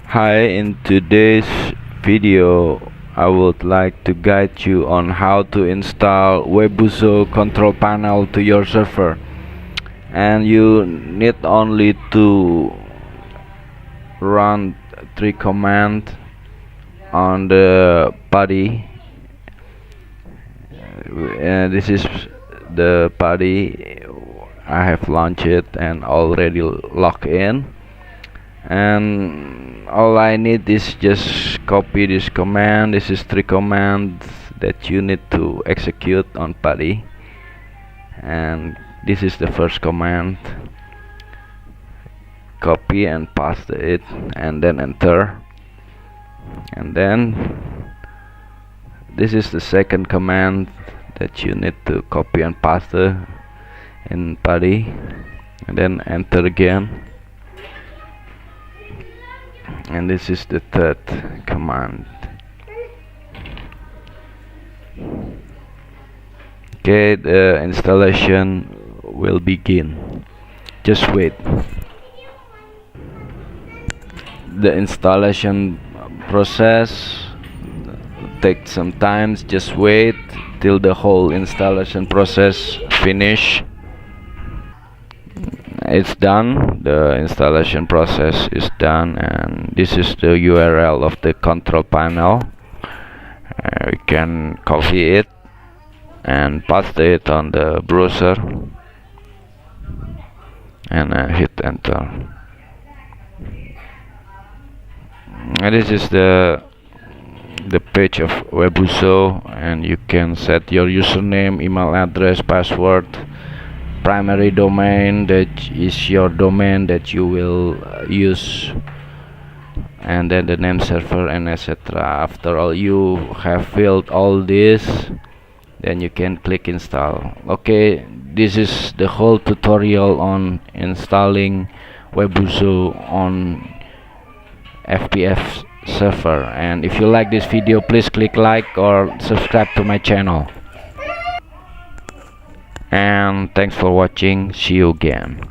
Hi, in today's video I would like to guide you on how to install Webuzo control panel to your server, and you need only to run 3 commands on the Putty. This is the Putty. I have launched it and already logged in, and all I need is just copy this command. This is 3 commands that you need to execute on Putty, and this is the first command. Copy and paste it and then enter, and then this is the second command that you need to copy and paste in Putty, and then enter again, and this is the third command. Okay, the installation will begin. Just wait. The installation process takes some time. Just wait till the whole installation process finish. It's done. The installation process is done, and this is the URL of the control panel. We can copy it and paste it on the browser and hit enter. And this is the page of Webuzo, and you can set your username, email address, password, primary domain, that is your domain that you will use, and then the name server and etc. After all you have filled all this, then you can click install. Okay, this is the whole tutorial on installing Webuzo on FPF server, and if you like this video, please click like or subscribe to my channel, and thanks for watching. See you again.